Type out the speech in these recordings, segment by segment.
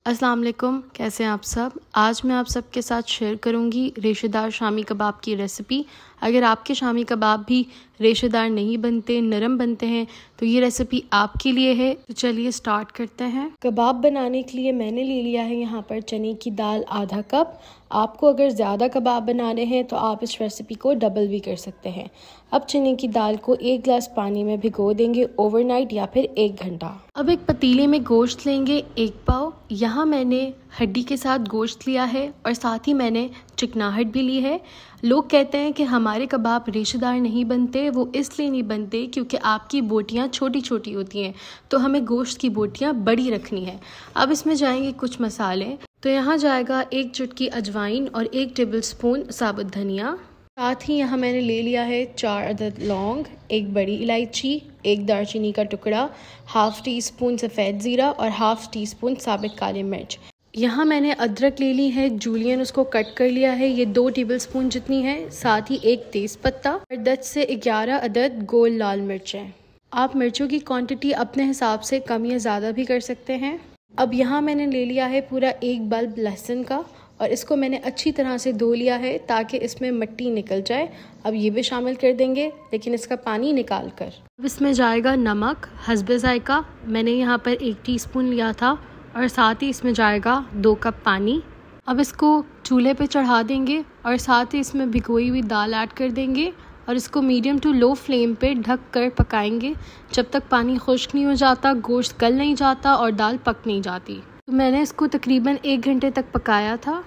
अस्सलाम वालेकुम, कैसे हैं आप सब। आज मैं आप सबके साथ शेयर करूंगी रेशेदार शामी कबाब की रेसिपी। अगर आपके शामी कबाब भी रेशेदार नहीं बनते, नरम बनते हैं, तो ये रेसिपी आपके लिए है। तो चलिए स्टार्ट करते हैं। कबाब बनाने के लिए मैंने ले लिया है यहाँ पर चने की दाल आधा कप। आपको अगर ज़्यादा कबाब बनाने हैं तो आप इस रेसिपी को डबल भी कर सकते हैं। अब चने की दाल को 1 गिलास पानी में भिगो देंगे ओवरनाइट या फिर 1 घंटा। अब एक पतीले में गोश्त लेंगे 1 पाव। यहाँ मैंने हड्डी के साथ गोश्त लिया है और साथ ही मैंने चिकनाहट भी ली है। लोग कहते हैं कि हमारे कबाब रेशेदार नहीं बनते, वो इसलिए नहीं बनते क्योंकि आपकी बोटियाँ छोटी छोटी होती हैं, तो हमें गोश्त की बोटियाँ बड़ी रखनी है। अब इसमें जाएंगे कुछ मसाले। तो यहाँ जाएगा 1 चुटकी अजवाइन और 1 टेबलस्पून साबुत धनिया। साथ ही यहाँ मैंने ले लिया है 4 अदद लौंग, 1 बड़ी इलायची, 1 दालचीनी का टुकड़ा, हाफ़ टी स्पून सफ़ेद ज़ीरा और हाफ़ टी स्पून साबित काली मिर्च। यहाँ मैंने अदरक ले ली है जूलियन, उसको कट कर लिया है, ये 2 टेबलस्पून जितनी है। साथ ही 1 तेज़पत्ता और 10 से 11 अदद गोल लाल मिर्चें। आप मिर्चों की क्वांटिटी अपने हिसाब से कम या ज़्यादा भी कर सकते हैं। अब यहाँ मैंने ले लिया है पूरा 1 बल्ब लहसुन का और इसको मैंने अच्छी तरह से धो लिया है ताकि इसमें मिट्टी निकल जाए। अब ये भी शामिल कर देंगे, लेकिन इसका पानी निकाल कर। अब इसमें जाएगा नमक हस्बे जायका, मैंने यहाँ पर 1 टीस्पून लिया था, और साथ ही इसमें जाएगा 2 कप पानी। अब इसको चूल्हे पे चढ़ा देंगे और साथ ही इसमें भिगोई हुई दाल ऐड कर देंगे और इसको मीडियम टू लो फ्लेम पे ढक कर पकाएंगे जब तक पानी खुश्क नहीं हो जाता, गोश्त गल नहीं जाता और दाल पक नहीं जाती। तो मैंने इसको तकरीबन 1 घंटे तक पकाया था।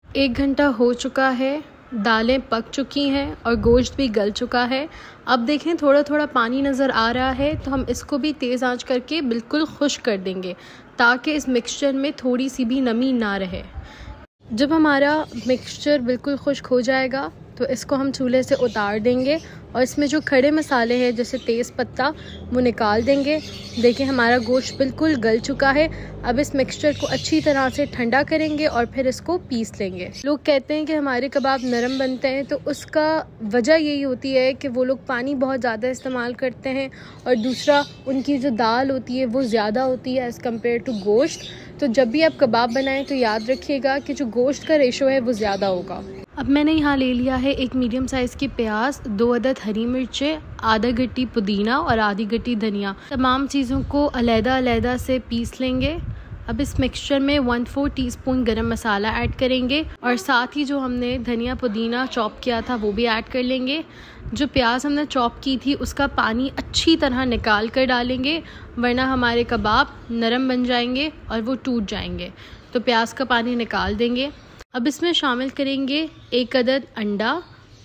1 घंटा हो चुका है, दालें पक चुकी हैं और गोश्त भी गल चुका है। अब देखें थोड़ा थोड़ा पानी नज़र आ रहा है, तो हम इसको भी तेज़ आंच करके बिल्कुल खुश्क कर देंगे ताकि इस मिक्सचर में थोड़ी सी भी नमी ना रहे। जब हमारा मिक्सचर बिल्कुल खुश्क हो जाएगा तो इसको हम चूल्हे से उतार देंगे और इसमें जो खड़े मसाले हैं जैसे तेज़ पत्ता वो निकाल देंगे। देखिए हमारा गोश्त बिल्कुल गल चुका है। अब इस मिक्सचर को अच्छी तरह से ठंडा करेंगे और फिर इसको पीस लेंगे। लोग कहते हैं कि हमारे कबाब नरम बनते हैं, तो उसका वजह यही होती है कि वो लोग पानी बहुत ज़्यादा इस्तेमाल करते हैं और दूसरा उनकी जो दाल होती है वो ज़्यादा होती है एज़ कम्पेयर टू गोश्त। तो जब भी आप कबाब बनाएं तो याद रखिएगा कि जो गोश्त का रेशो है वो ज़्यादा होगा। अब मैंने यहाँ ले लिया है 1 मीडियम साइज़ की प्याज, 2 अदद हरी मिर्चें, आधा गट्टी पुदीना और आधी गट्टी धनिया। तमाम चीज़ों को अलग-अलग से पीस लेंगे। अब इस मिक्सचर में 1/4 टीस्पून गरम मसाला ऐड करेंगे और साथ ही जो हमने धनिया पुदीना चॉप किया था वो भी ऐड कर लेंगे। जो प्याज हमने चॉप की थी उसका पानी अच्छी तरह निकाल कर डालेंगे, वरना हमारे कबाब नरम बन जाएंगे और वो टूट जाएंगे। तो प्याज का पानी निकाल देंगे। अब इसमें शामिल करेंगे 1 अदद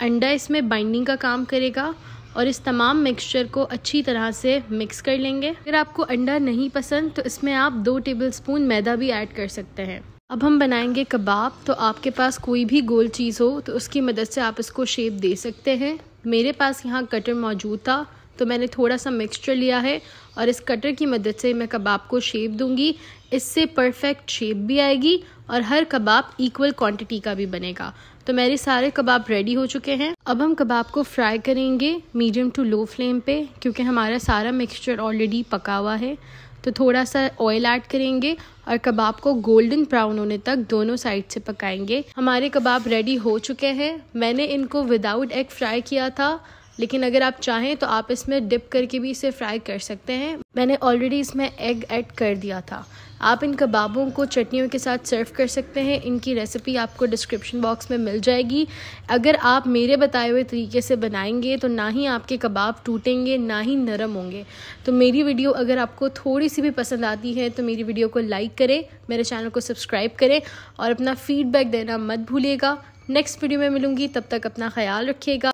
अंडा इसमें बाइंडिंग का काम करेगा और इस तमाम मिक्सचर को अच्छी तरह से मिक्स कर लेंगे। अगर आपको अंडा नहीं पसंद तो इसमें आप 2 टेबलस्पून मैदा भी ऐड कर सकते हैं। अब हम बनाएंगे कबाब, तो आपके पास कोई भी गोल चीज़ हो तो उसकी मदद से आप इसको शेप दे सकते हैं। मेरे पास यहाँ कटर मौजूद था तो मैंने थोड़ा सा मिक्सचर लिया है और इस कटर की मदद से मैं कबाब को शेप दूंगी। इससे परफेक्ट शेप भी आएगी और हर कबाब इक्वल क्वांटिटी का भी बनेगा। तो मेरे सारे कबाब रेडी हो चुके हैं। अब हम कबाब को फ्राई करेंगे मीडियम टू लो फ्लेम पे, क्योंकि हमारा सारा मिक्सचर ऑलरेडी पका हुआ है। तो थोड़ा सा ऑयल ऐड करेंगे और कबाब को गोल्डन ब्राउन होने तक दोनों साइड से पकाएंगे। हमारे कबाब रेडी हो चुके हैं। मैंने इनको विदाउट एग फ्राई किया था, लेकिन अगर आप चाहें तो आप इसमें डिप करके भी इसे फ्राई कर सकते हैं। मैंने ऑलरेडी इसमें एग ऐड कर दिया था। आप इन कबाबों को चटनियों के साथ सर्व कर सकते हैं। इनकी रेसिपी आपको डिस्क्रिप्शन बॉक्स में मिल जाएगी। अगर आप मेरे बताए हुए तरीके से बनाएंगे तो ना ही आपके कबाब टूटेंगे ना ही नरम होंगे। तो मेरी वीडियो अगर आपको थोड़ी सी भी पसंद आती है तो मेरी वीडियो को लाइक करें, मेरे चैनल को सब्सक्राइब करें और अपना फीडबैक देना मत भूलिएगा। नेक्स्ट वीडियो में मिलूंगी, तब तक अपना ख्याल रखिएगा।